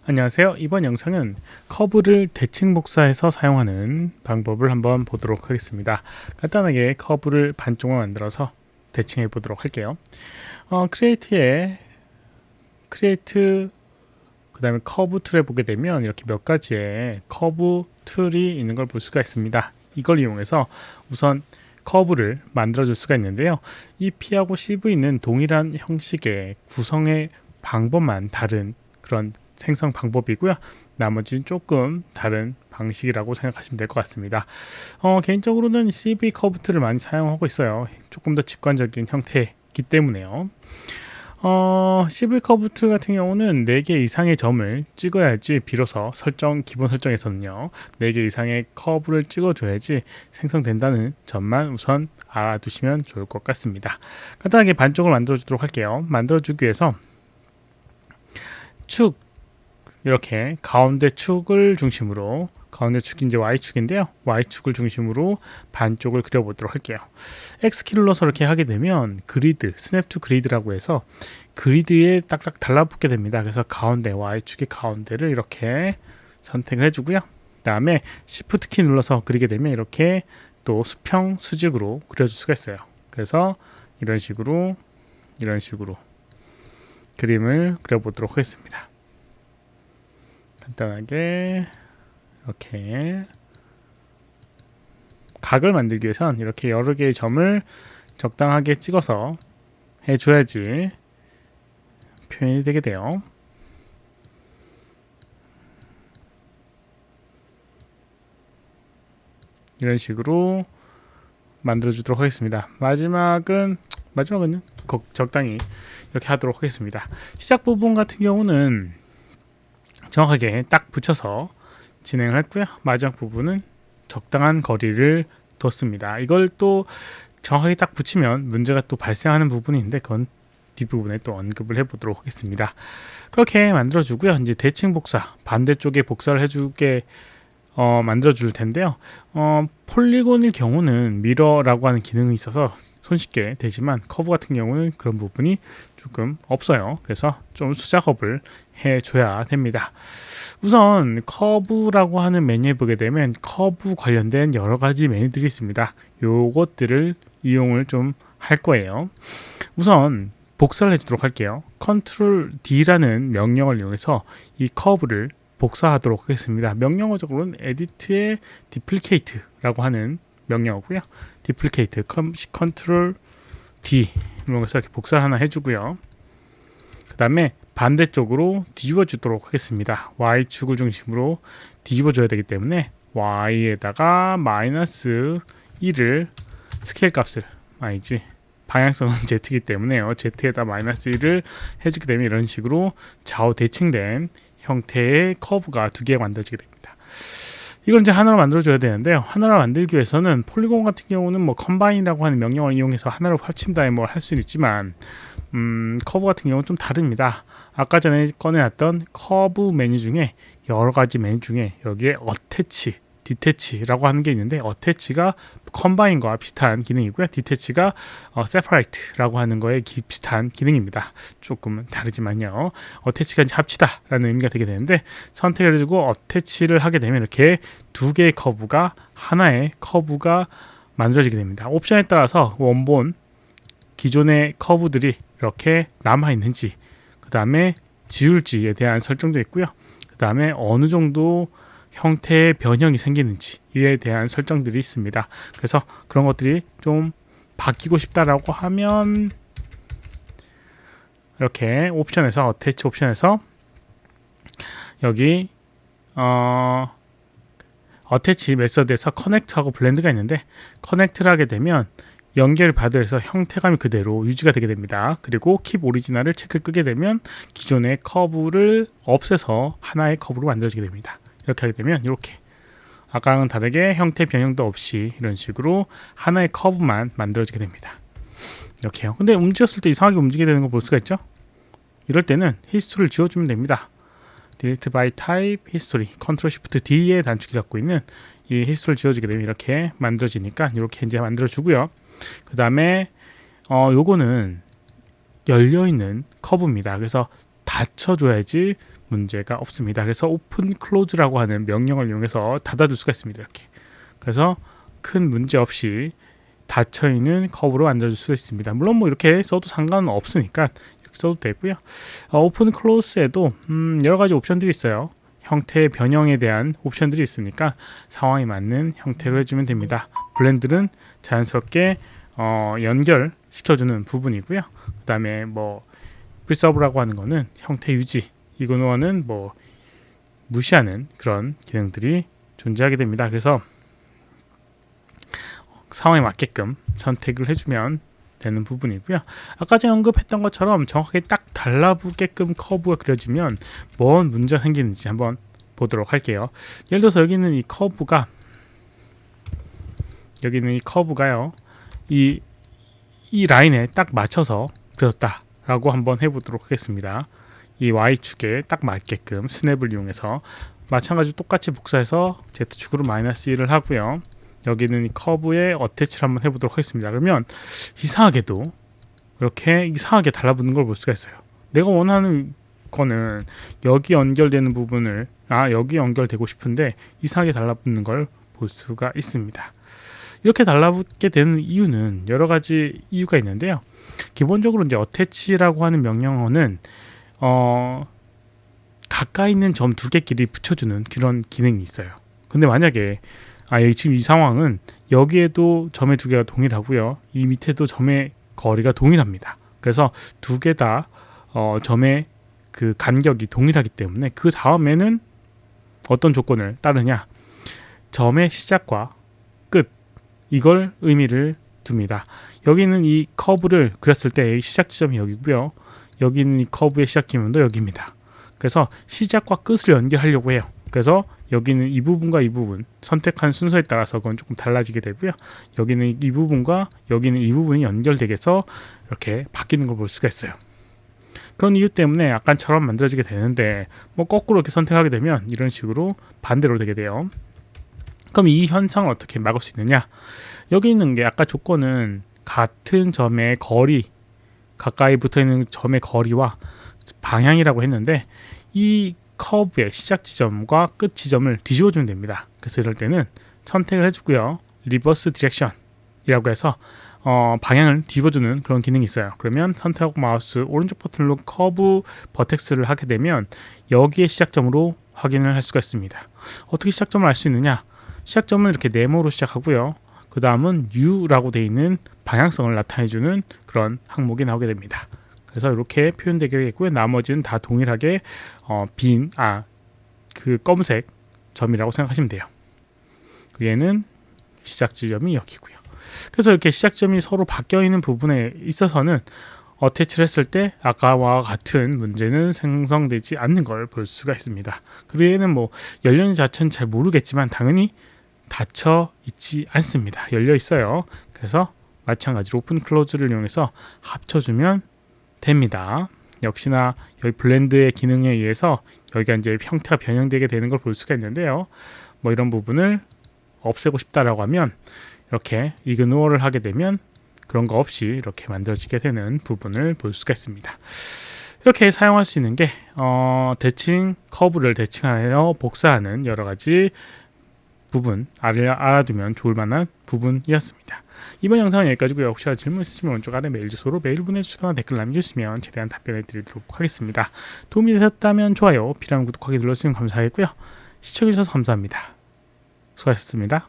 안녕하세요. 이번 영상은 커브를 대칭 복사해서 사용하는 방법을 한번 보도록 하겠습니다. 간단하게 커브를 반쪽을 만들어서 대칭해 보도록 할게요. 크리에이트 그 다음에 커브 툴에 보게 되면 이렇게 몇 가지의 커브 툴이 있는 걸 볼 수가 있습니다. 이걸 이용해서 우선 커브를 만들어 줄 수가 있는데요. 이 P하고 CV는 동일한 형식의 구성의 방법만 다른 그런 생성 방법이고요. 나머지는 조금 다른 방식이라고 생각하시면 될 것 같습니다. 개인적으로는 CV 커브 툴을 많이 사용하고 있어요. 조금 더 직관적인 형태이기 때문에요. CV 커브 툴 같은 경우는 4개 이상의 점을 찍어야지 비로소 기본 설정에서는요 4개 이상의 커브를 찍어줘야지 생성된다는 점만 우선 알아두시면 좋을 것 같습니다. 간단하게 반쪽을 만들어 주도록 할게요. 만들어 주기 위해서 축 이렇게 가운데 축을 중심으로, 가운데 축이 이제 Y축인데요. Y축을 중심으로 반쪽을 그려보도록 할게요. X키를 눌러서 이렇게 하게 되면 그리드, 스냅 투 그리드라고 해서 그리드에 딱딱 달라붙게 됩니다. 그래서 가운데, Y축의 가운데를 이렇게 선택을 해주고요. 그 다음에 Shift 키 눌러서 그리게 되면 이렇게 또 수평, 수직으로 그려줄 수가 있어요. 그래서 이런 식으로 그림을 그려보도록 하겠습니다. 간단하게 이렇게 각을 만들기 위해선 이렇게 여러 개의 점을 적당하게 찍어서 해줘야지 표현이 되게 돼요. 이런 식으로 만들어 주도록 하겠습니다. 마지막은요 적당히 이렇게 하도록 하겠습니다. 시작 부분 같은 경우는 정확하게 딱 붙여서 진행을 했고요. 마지막 부분은 적당한 거리를 뒀습니다. 이걸 또 정확하게 딱 붙이면 문제가 또 발생하는 부분이 있는데 그건 뒷부분에 또 언급을 해보도록 하겠습니다. 그렇게 만들어주고요. 이제 대칭 복사, 반대쪽에 복사를 해주게 만들어 줄 텐데요. 폴리곤일 경우는 미러라고 하는 기능이 있어서 손쉽게 되지만 커브 같은 경우는 그런 부분이 조금 없어요. 그래서 좀 수작업을 해줘야 됩니다. 우선 커브라고 하는 메뉴에 보게 되면 커브 관련된 여러 가지 메뉴들이 있습니다. 요것들을 이용을 좀 할 거예요. 우선 복사를 해주도록 할게요. Ctrl D라는 명령을 이용해서 이 커브를 복사하도록 하겠습니다. 명령어적으로는 edit의 duplicate라고 하는 명령어고요. duplicate, Ctrl D 눌러서 이렇게 복사를 하나 해주고요. 그 다음에 반대쪽으로 뒤집어 주도록 하겠습니다. Y축을 중심으로 뒤집어 줘야 되기 때문에 Y에다가 마이너스 1을 스케일 값을 방향성은 Z이기 때문에요. Z에다 마이너스 1을 해주게 되면 이런 식으로 좌우 대칭된 형태의 커브가 두 개가 만들어지게 됩니다. 이걸 이제 하나로 만들어줘야 되는데요. 하나로 만들기 위해서는 폴리곤 같은 경우는 뭐 컴바인이라고 하는 명령을 이용해서 하나로 합친다 뭘 할 수는 있지만 커브 같은 경우는 좀 다릅니다. 아까 전에 꺼내놨던 커브 메뉴 중에 여러 가지 메뉴 중에 여기에 어태치, 디태치라고 하는 게 있는데 어태치가 컴바인과 비슷한 기능이고요. 디태치가 세퍼레이트라고 하는 거에 비슷한 기능입니다. 조금은 다르지만요. 어태치가 이제 합치다라는 의미가 되게 되는데 선택을 해주고 어태치를 하게 되면 이렇게 두 개의 커브가 하나의 커브가 만들어지게 됩니다. 옵션에 따라서 원본 기존의 커브들이 이렇게 남아있는지 그 다음에 지울지에 대한 설정도 있고요. 그 다음에 어느 정도 형태의 변형이 생기는지에 대한 설정들이 있습니다. 그래서 그런 것들이 좀 바뀌고 싶다라고 하면 이렇게 옵션에서 어태치 옵션에서 여기 어태치 메서드에서 커넥트하고 블렌드가 있는데 커넥트를 하게 되면 연결을 받아서 형태감이 그대로 유지가 되게 됩니다. 그리고 킵 오리지널을 체크 끄게 되면 기존의 커브를 없애서 하나의 커브로 만들어지게 됩니다. 이렇게 하게 되면 이렇게 아까랑 다르게 형태 변형도 없이 이런 식으로 하나의 커브만 만들어지게 됩니다. 이렇게요. 근데 움직였을 때 이상하게 움직이게 되는 걸 볼 수가 있죠. 이럴 때는 히스토리를 지워주면 됩니다. delete by type history, Ctrl Shift D의 단축이 갖고 있는 이 히스토리를 지워주게 되면 이렇게 만들어지니까 이렇게 이제 만들어주고요. 그 다음에 요거는 열려있는 커브입니다. 그래서 닫혀줘야지 문제가 없습니다. 그래서 오픈 클로즈라고 하는 명령을 이용해서 닫아줄 수가 있습니다. 이렇게. 그래서 큰 문제 없이 닫혀있는 커브로 만들어줄 수 있습니다. 물론 뭐 이렇게 써도 상관은 없으니까 이렇게 써도 되고요. 오픈 클로즈에도 여러 가지 옵션들이 있어요. 형태의 변형에 대한 옵션들이 있으니까 상황에 맞는 형태로 해주면 됩니다. 블렌드는 자연스럽게 연결시켜주는 부분이고요. 그 다음에 뭐 프리서브라고 하는 거는 형태 유지, 이거는 뭐 무시하는 그런 기능들이 존재하게 됩니다. 그래서 상황에 맞게끔 선택을 해주면 되는 부분이고요. 아까 제가 언급했던 것처럼 정확하게 딱 달라붙게끔 커브가 그려지면 뭔 문제가 생기는지 한번 보도록 할게요. 예를 들어서 여기 있는 이 커브가요, 이 라인에 딱 맞춰서 그려졌다 라고 한번 해보도록 하겠습니다. 이 Y축에 딱 맞게끔 스냅을 이용해서 마찬가지로 똑같이 복사해서 Z축으로 -1을 하고요. 여기는 이 커브에 어태치를 한번 해보도록 하겠습니다. 그러면 이상하게도 이렇게 이상하게 달라붙는 걸 볼 수가 있어요. 내가 원하는 거는 여기 연결되는 부분을 여기 연결되고 싶은데 이상하게 달라붙는 걸 볼 수가 있습니다. 이렇게 달라붙게 되는 이유는 여러 가지 이유가 있는데요. 기본적으로 이제 어태치라고 하는 명령어는 가까이 있는 점 두 개끼리 붙여주는 그런 기능이 있어요. 근데 만약에 여기 지금 이 상황은 여기에도 점의 두 개가 동일하고요. 이 밑에도 점의 거리가 동일합니다. 그래서 두 개 다 점의 그 간격이 동일하기 때문에 그 다음에는 어떤 조건을 따르냐? 점의 시작과 끝, 이걸 의미를 둡니다. 여기는 이 커브를 그렸을 때 시작 지점이 여기고요. 여기는 이 커브의 시작 지점도 여기입니다. 그래서 시작과 끝을 연결하려고 해요. 그래서 여기는 이 부분과 이 부분 선택한 순서에 따라서 그건 조금 달라지게 되고요. 여기는 이 부분과 여기는 이 부분이 연결되게 해서 이렇게 바뀌는 걸 볼 수가 있어요. 그런 이유 때문에 약간처럼 만들어지게 되는데 뭐 거꾸로 이렇게 선택하게 되면 이런 식으로 반대로 되게 돼요. 그럼 이 현상을 어떻게 막을 수 있느냐? 여기 있는 게 아까 조건은 같은 점의 거리, 가까이 붙어있는 점의 거리와 방향이라고 했는데 이 커브의 시작 지점과 끝 지점을 뒤집어주면 됩니다. 그래서 이럴 때는 선택을 해주고요. 리버스 디렉션이라고 해서 방향을 뒤집어주는 그런 기능이 있어요. 그러면 선택하고 마우스 오른쪽 버튼으로 커브 버텍스를 하게 되면 여기에 시작점으로 확인을 할 수가 있습니다. 어떻게 시작점을 알 수 있느냐? 시작점은 이렇게 네모로 시작하고요. 그 다음은 U라고 되어 있는 방향성을 나타내주는 그런 항목이 나오게 됩니다. 그래서 이렇게 표현되게 있고요. 나머지는 다 동일하게 그 검은색 점이라고 생각하시면 돼요. 위에는 시작 지점이 여기고요. 그래서 이렇게 시작점이 서로 바뀌어 있는 부분에 있어서는 어태치를 했을 때 아까와 같은 문제는 생성되지 않는 걸 볼 수가 있습니다. 그리고 얘는 뭐 열려있는 자체는 잘 모르겠지만 당연히 닫혀 있지 않습니다. 열려 있어요. 그래서 마찬가지로 오픈 클로즈를 이용해서 합쳐주면 됩니다. 역시나 여기 블렌드의 기능에 의해서 여기가 이제 형태가 변형되게 되는 걸 볼 수가 있는데요. 뭐 이런 부분을 없애고 싶다라고 하면 이렇게 이그노어를 하게 되면 그런 거 없이 이렇게 만들어지게 되는 부분을 볼 수가 있습니다. 이렇게 사용할 수 있는 게 커브를 대칭하여 복사하는 여러 가지 부분 알아두면 좋을 만한 부분이었습니다. 이번 영상은 여기까지고요. 혹시 질문 있으시면 오른쪽 아래 메일 주소로 메일 보내주시거나 댓글 남겨주시면 최대한 답변해 드리도록 하겠습니다. 도움이 되셨다면 좋아요, 필요하면 구독하기 눌러주시면 감사하겠고요. 시청해주셔서 감사합니다. 수고하셨습니다.